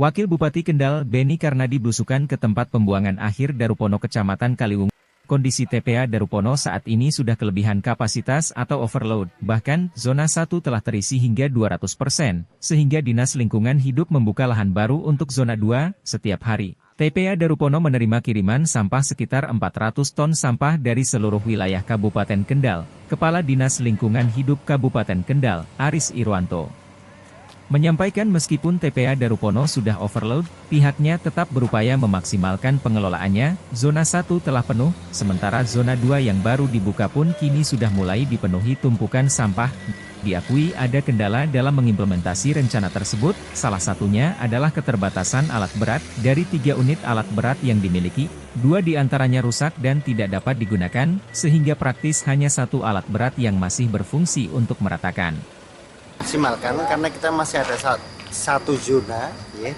Wakil Bupati Kendal Beni Karnadi belusukan ke tempat pembuangan akhir Darupono Kecamatan Kaliwungu. Kondisi TPA Darupono saat ini sudah kelebihan kapasitas atau overload, bahkan zona 1 telah terisi hingga 200%, sehingga Dinas Lingkungan Hidup membuka lahan baru untuk zona 2 setiap hari. TPA Darupono menerima kiriman sampah sekitar 400 ton sampah dari seluruh wilayah Kabupaten Kendal. Kepala Dinas Lingkungan Hidup Kabupaten Kendal, Aris Irwanto, menyampaikan meskipun TPA Darupono sudah overload, pihaknya tetap berupaya memaksimalkan pengelolaannya. Zona 1 telah penuh, sementara zona 2 yang baru dibuka pun kini sudah mulai dipenuhi tumpukan sampah. Diakui ada kendala dalam mengimplementasi rencana tersebut, salah satunya adalah keterbatasan alat berat. Dari 3 unit alat berat yang dimiliki, 2 diantaranya rusak dan tidak dapat digunakan, sehingga praktis hanya 1 alat berat yang masih berfungsi untuk meratakan. Maksimalkan karena kita masih ada satu zona, ya,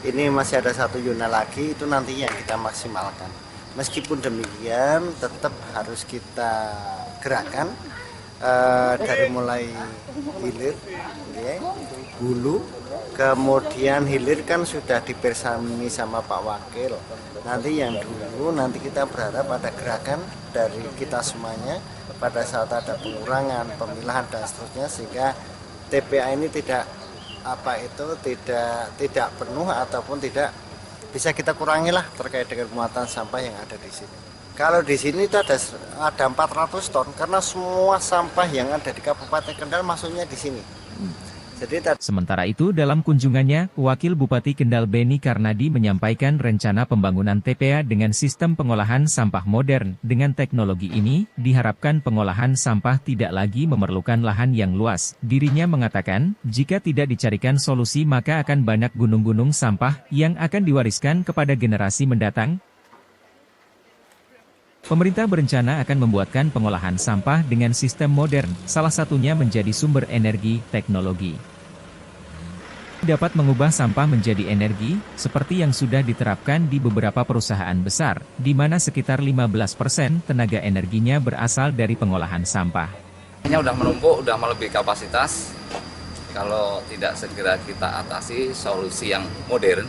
ini masih ada 1 zona lagi, itu nantinya kita maksimalkan. Meskipun demikian tetap harus kita gerakan dari mulai hilir, ya, hulu, kemudian hilir kan sudah dibersami sama Pak Wakil. Nanti yang dulu, nanti kita berharap ada gerakan dari kita semuanya pada saat ada pengurangan, pemilahan dan seterusnya, sehingga TPA ini tidak penuh ataupun tidak bisa kita kurangi lah terkait dengan muatan sampah yang ada di sini. Kalau di sini itu ada 400 ton karena semua sampah yang ada di Kabupaten Kendal masuknya di sini. Sementara itu dalam kunjungannya, Wakil Bupati Kendal Beni Karnadi menyampaikan rencana pembangunan TPA dengan sistem pengolahan sampah modern. Dengan teknologi ini, diharapkan pengolahan sampah tidak lagi memerlukan lahan yang luas. Dirinya mengatakan, jika tidak dicarikan solusi maka akan banyak gunung-gunung sampah yang akan diwariskan kepada generasi mendatang. Pemerintah berencana akan membuatkan pengolahan sampah dengan sistem modern, salah satunya menjadi sumber energi, teknologi. Dapat mengubah sampah menjadi energi, seperti yang sudah diterapkan di beberapa perusahaan besar, di mana sekitar 15% tenaga energinya berasal dari pengolahan sampah. Ini udah menumpuk, udah melebihi kapasitas. Kalau tidak segera kita atasi solusi yang modern,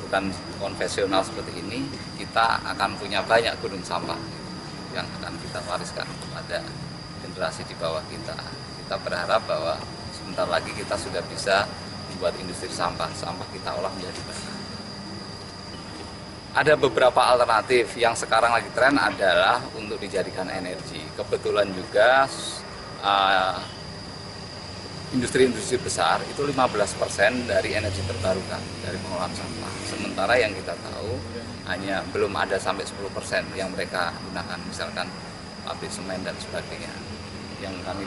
bukan konvensional seperti ini, kita akan punya banyak gunung sampah yang akan kita wariskan kepada generasi di bawah kita. Kita berharap bahwa sebentar lagi kita sudah bisa membuat industri sampah kita olah menjadi barang. Ada beberapa alternatif yang sekarang lagi tren adalah untuk dijadikan energi. Kebetulan juga industri-industri besar itu 15% dari energi terbarukan dari pengolahan sampah. Sementara yang kita tahu hanya belum ada sampai 10% yang mereka gunakan, misalkan pabrik semen dan sebagainya. Yang kami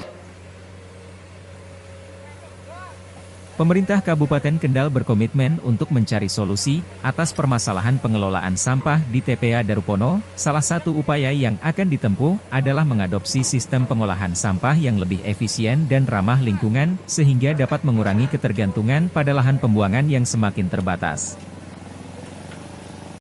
Pemerintah Kabupaten Kendal berkomitmen untuk mencari solusi atas permasalahan pengelolaan sampah di TPA Darupono. Salah satu upaya yang akan ditempuh adalah mengadopsi sistem pengolahan sampah yang lebih efisien dan ramah lingkungan, sehingga dapat mengurangi ketergantungan pada lahan pembuangan yang semakin terbatas.